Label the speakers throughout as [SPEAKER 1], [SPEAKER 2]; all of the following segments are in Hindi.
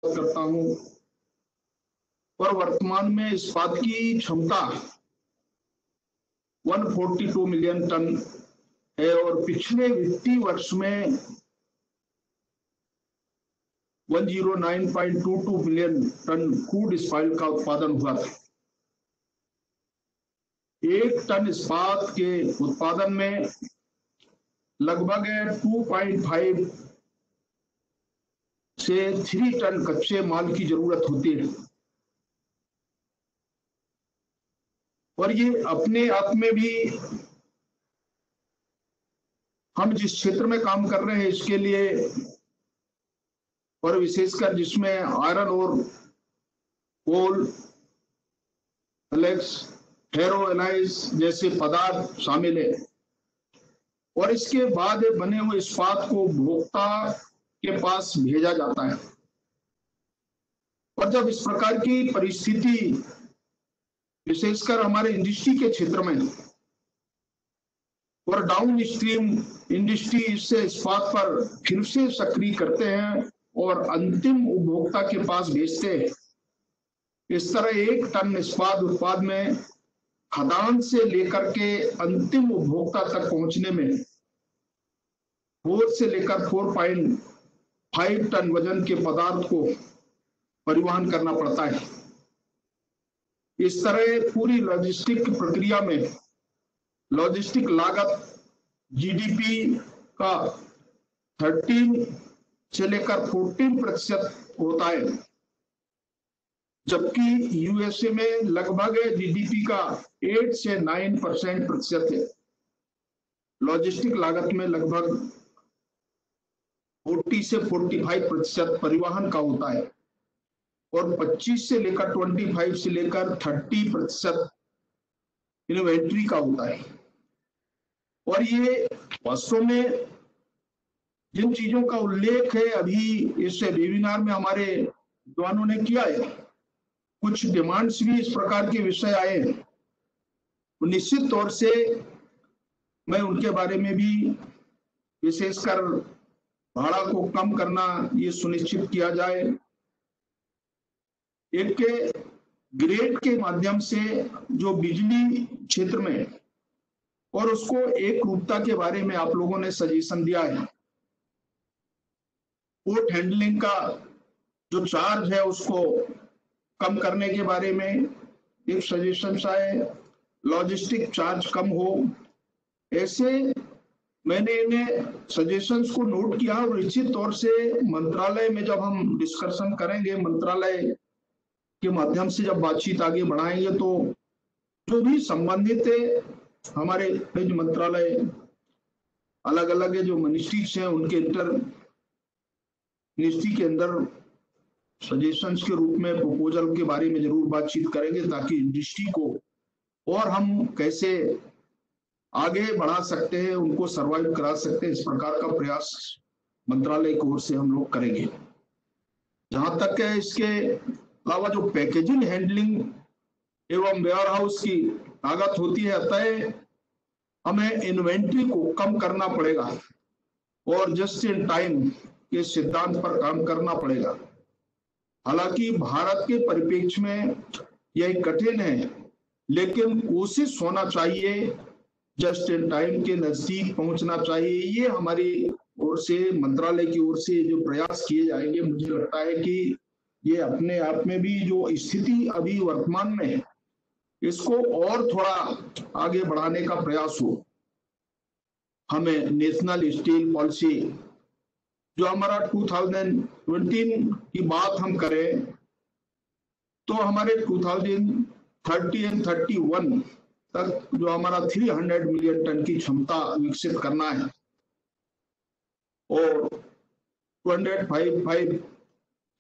[SPEAKER 1] करता हूं। और वर्तमान में इस्पात की क्षमता 142 मिलियन टन है और पिछले वित्तीय वर्ष में 109.22 मिलियन टन क्रूड इस्पात का उत्पादन हुआ था। 1 टन इस्पात के उत्पादन में लगभग 2.5 से 3 टन कच्चे माल की जरूरत होती है और ये अपने आप में भी हम जिस क्षेत्र में काम कर रहे हैं इसके लिए, और विशेषकर जिसमें आयरन और कोल, फ्लेक्स, फेरो एलाइज जैसे पदार्थ शामिल है, और इसके बाद बने हुए इस्पात को उपभोक्ता के पास भेजा जाता है। और जब इस प्रकार की परिस्थिति विशेषकर हमारे इंडस्ट्री के क्षेत्र में और डाउन स्ट्रीम इंडस्ट्री इससे इस्पात पर फिर से सक्रिय करते हैं और अंतिम उपभोक्ता के पास भेजते हैं। इस तरह 1 टन इस्पात उत्पाद में खदान से लेकर के अंतिम उपभोक्ता तक पहुंचने में 4 से लेकर 4.5 टन वजन के पदार्थ को परिवहन करना पड़ता है। इस तरह पूरी लॉजिस्टिक प्रक्रिया में लॉजिस्टिक लागत जीडीपी का 13 से लेकर 14% होता है, जबकि यूएसए में लगभग जीडीपी का 8 से 9% है। लॉजिस्टिक लागत में लगभग 40 से 45% परिवहन का होता है और 25 से लेकर 25 से लेकर 30% इन्वेंट्री का होता है। और ये वास्तव में जिन चीजों का उल्लेख है अभी इस वेबिनार में हमारे विद्वानों ने किया है, कुछ डिमांड्स भी इस प्रकार के विषय आए हैं, तो निश्चित तौर से मैं उनके बारे में भी विशेषकर भाड़ा को कम करना ये सुनिश्चित किया जाए, एक ग्रेड के माध्यम से जो बिजली क्षेत्र में और उसको एक रूपता के बारे में आप लोगों ने सजेशन दिया है। पोर्ट हैंडलिंग का जो चार्ज है उसको कम करने के बारे में एक सजेशन आए, लॉजिस्टिक चार्ज कम हो, ऐसे मैंने इन्हें सजेशंस को नोट किया और निश्चित तौर से मंत्रालय में जब हम डिस्कशन करेंगे, मंत्रालय के माध्यम से जब बातचीत आगे बढ़ाएंगे, तो जो भी संबंधित हमारे मंत्रालय अलग अलग जो मिनिस्ट्रीज हैं उनके इंटर मिनिस्ट्री के अंदर सजेशंस के रूप में प्रपोजल के बारे में जरूर बातचीत करेंगे, ताकि इंडस्ट्री को और हम कैसे आगे बढ़ा सकते हैं, उनको सर्वाइव करा सकते हैं, इस प्रकार का प्रयास मंत्रालय की ओर से हम लोग करेंगे। जहां तक है इसके अलावा जो पैकेजिंग, हैंडलिंग एवं वेयर हाउस की लागत होती है, अतः हमें इन्वेंट्री को कम करना पड़ेगा और जस्ट इन टाइम के सिद्धांत पर काम करना पड़ेगा। हालांकि भारत के परिप्रेक्ष्य में यह कठिन है, लेकिन कोशिश होना चाहिए, जस्ट इन टाइम के नजदीक पहुंचना चाहिए। ये हमारी ओर से, मंत्रालय की ओर से जो प्रयास किए जाएंगे, मुझे लगता है कि ये अपने आप में भी जो स्थिति अभी वर्तमान में है, इसको और थोड़ा आगे बढ़ाने का प्रयास हो। हमें नेशनल स्टील पॉलिसी जो हमारा 2020 की बात हम करें तो हमारे 2030 एंड 31 तक जो हमारा 300 मिलियन टन की क्षमता विकसित करना है और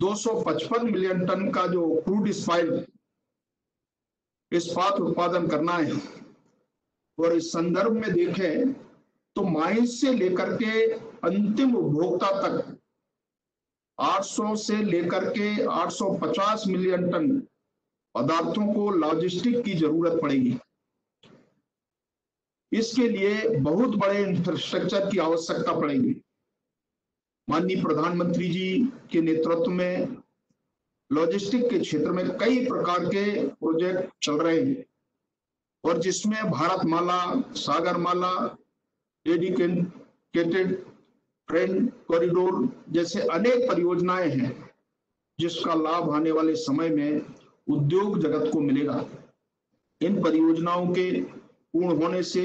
[SPEAKER 1] 255 मिलियन टन का जो क्रूड इस्पात उत्पादन करना है। और इस संदर्भ में देखें तो माइंस से लेकर के अंतिम उपभोक्ता तक 800 से लेकर के 850 मिलियन टन पदार्थों को लॉजिस्टिक की जरूरत पड़ेगी। इसके लिए बहुत बड़े इंफ्रास्ट्रक्चर की आवश्यकता पड़ेगी। माननीय प्रधानमंत्री जी के नेतृत्व में लॉजिस्टिक के क्षेत्र में कई प्रकार के प्रोजेक्ट चल रहे हैं और जिसमें Bharatmala, Sagarmala, dedicated train corridor जैसे अनेक परियोजनाएं हैं जिसका लाभ आने वाले समय में उद्योग जगत को मिलेगा। इन परियोजनाओं के पूर्ण होने से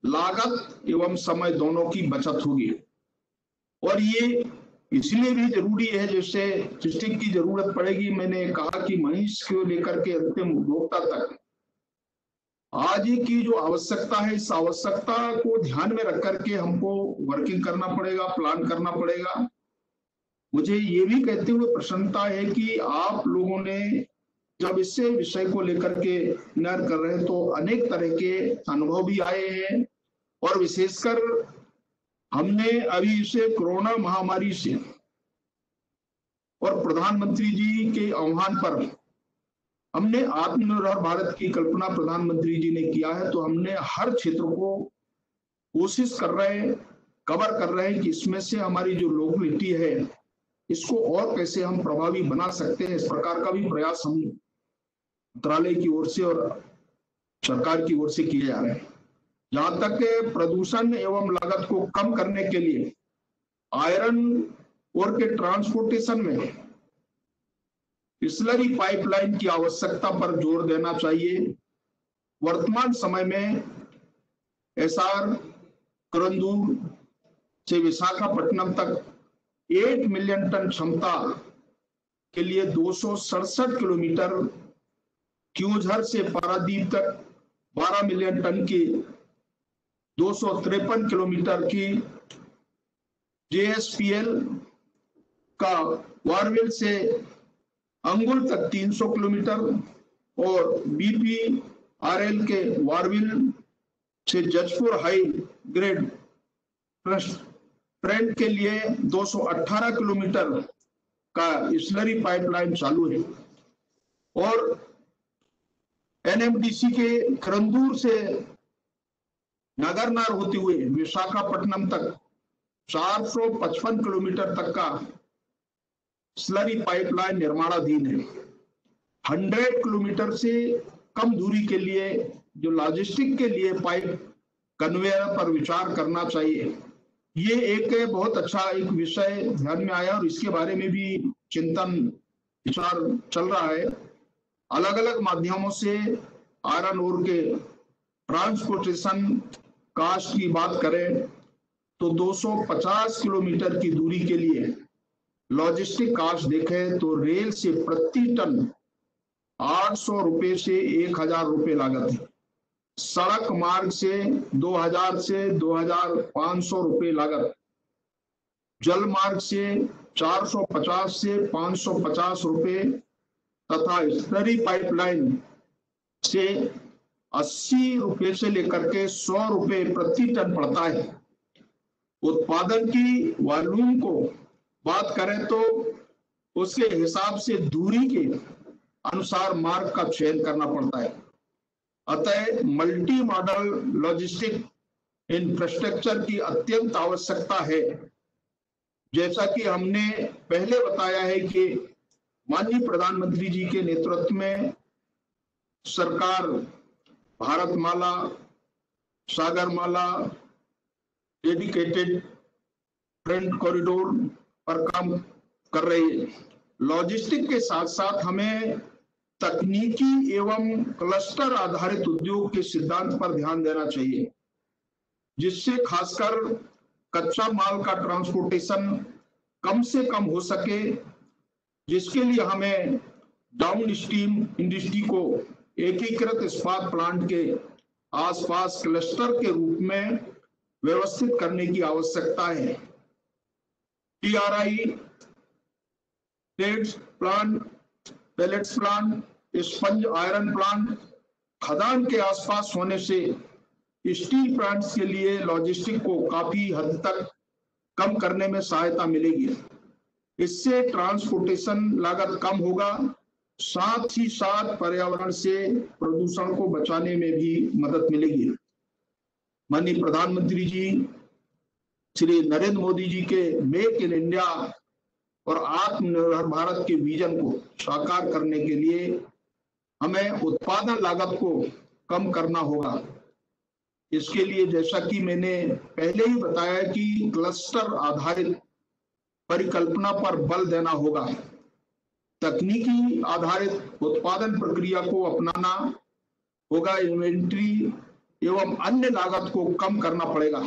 [SPEAKER 1] लागत एवं समय दोनों की बचत होगी और ये इसलिए भी जरूरी है जैसे लॉजिस्टिक की जरूरत पड़ेगी। मैंने कहा कि मनीष को लेकर के अंतिम उपभोक्ता तक आज की जो आवश्यकता है, इस आवश्यकता को ध्यान में रख करके हमको वर्किंग करना पड़ेगा, प्लान करना पड़ेगा। मुझे ये भी कहते हुए प्रसन्नता है कि आप लोगों ने जब इससे विषय को लेकर के निर्णय कर रहे हैं तो अनेक तरह के अनुभव भी आए हैं और विशेषकर हमने अभी इसे कोरोना महामारी से और प्रधानमंत्री जी के आह्वान पर हमने आत्मनिर्भर भारत की कल्पना प्रधानमंत्री जी ने किया है, तो हमने हर क्षेत्र को कोशिश कर रहे हैं, कवर कर रहे हैं कि इसमें से हमारी जो लोकलिटी है इसको और कैसे हम प्रभावी बना सकते हैं। इस प्रकार का भी प्रयास हम मंत्रालय की ओर से और सरकार की ओर से किए जा रहे हैं। जहां तक प्रदूषण एवं लागत को कम करने के लिए आयरन ओर के ट्रांसपोर्टेशन में स्लरी पाइपलाइन की आवश्यकता पर जोर देना चाहिए। वर्तमान समय में एसआर करंदूर से विशाखापट्टनम तक 8 मिलियन टन क्षमता के लिए 267 किलोमीटर, क्यूझर से पारादीप तक 12 मिलियन टन की 253 किलोमीटर की, जेएसपीएल का वारविल से अंगुल तक 300 किलोमीटर और बीपीआरएल के वारविल से जजपुर हाई ग्रेड ट्रेंड के लिए 218 किलोमीटर का स्लरी पाइपलाइन चालू है और एनएमडीसी के करंदूर से नगरनार होते हुए विशाखापट्टनम तक 455 किलोमीटर तक का स्लरी पाइपलाइन निर्माणाधीन है। 100 किलोमीटर से कम दूरी के लिए जो लॉजिस्टिक के लिए पाइप कन्वेयर पर विचार करना चाहिए। ये एक बहुत अच्छा एक विषय ध्यान में आया और इसके बारे में भी चिंतन विचार चल रहा है। अलग अलग माध्यमों से आयरन ओर के ट्रांसपोर्टेशन कास्ट की बात करें तो 250 किलोमीटर की दूरी के लिए लॉजिस्टिक कास्ट देखें तो रेल से प्रति टन 800 रुपए से 1000 रुपए लागत है। सड़क मार्ग से 2000 से 2500 रुपए लागत, जल मार्ग से 450 से 550 रुपए तथा स्लरी पाइपलाइन से 80 रुपए से लेकर के 100 रुपए प्रति टन पड़ता है। उत्पादन की वॉल्यूम को बात करें तो उसके हिसाब से दूरी के अनुसार मार्ग का चयन करना पड़ता है। अतः मल्टी मॉडल लॉजिस्टिक इंफ्रास्ट्रक्चर की अत्यंत आवश्यकता है। जैसा कि हमने पहले बताया है कि माननीय प्रधानमंत्री जी के नेतृत्व में सरकार Bharatmala, Sagarmala, dedicated train corridor पर काम कर रही है। लॉजिस्टिक के साथ साथ हमें तकनीकी एवं क्लस्टर आधारित उद्योग के सिद्धांत पर ध्यान देना चाहिए, जिससे खासकर कच्चा माल का ट्रांसपोर्टेशन कम से कम हो सके, जिसके लिए हमें डाउन स्ट्रीम इंडस्ट्री को एकीकृत इस्पात प्लांट के आसपास क्लस्टर के रूप में व्यवस्थित करने की आवश्यकता है। TRI plant, pellets plant, sponge iron plant खदान के आसपास होने से स्टील प्लांट्स के लिए लॉजिस्टिक को काफी हद तक कम करने में सहायता मिलेगी। इससे ट्रांसपोर्टेशन लागत कम होगा, साथ ही साथ पर्यावरण से प्रदूषण को बचाने में भी मदद मिलेगी। माननीय प्रधानमंत्री जी श्री नरेंद्र मोदी जी के मेक इन इंडिया और आत्मनिर्भर भारत के विजन को साकार करने के लिए हमें उत्पादन लागत को कम करना होगा। इसके लिए जैसा कि मैंने पहले ही बताया कि क्लस्टर आधारित परिकल्पना पर बल देना होगा। तकनीकी आधारित उत्पादन प्रक्रिया को अपनाना होगा। इन्वेंट्री एवं अन्य लागत को कम करना पड़ेगा,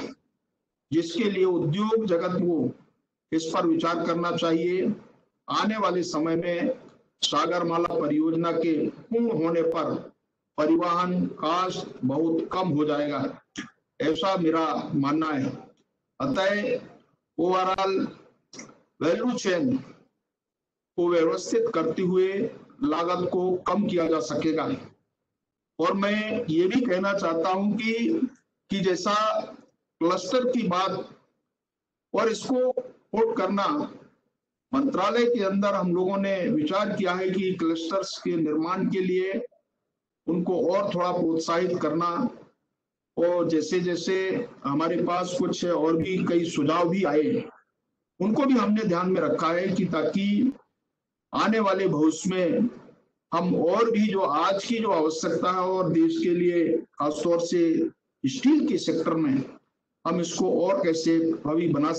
[SPEAKER 1] जिसके लिए उद्योग जगत को इस पर विचार करना चाहिए। आने वाले समय में सागरमाला परियोजना के पूर्ण होने पर परिवहन कॉस्ट बहुत कम हो जाएगा, ऐसा मेरा मानना है। अतः ओवरऑल वैल्यू चेन को व्यवस्थित करते हुए लागत को कम किया जा सकेगा। और मैं ये भी कहना चाहता हूं कि जैसा क्लस्टर की बात और इसको कोट करना, मंत्रालय के अंदर हम लोगों ने विचार किया है कि क्लस्टर्स के निर्माण के लिए उनको और थोड़ा प्रोत्साहित करना। और जैसे जैसे हमारे पास कुछ और भी कई सुझाव भी आए, उनको भी हमने ध्यान में रखा है कि ताकि आने वाले भविष्य में हम और भी जो आज की जो आवश्यकता है और देश के लिए खासतौर से स्टील के सेक्टर में हम इसको और कैसे प्रभावी बना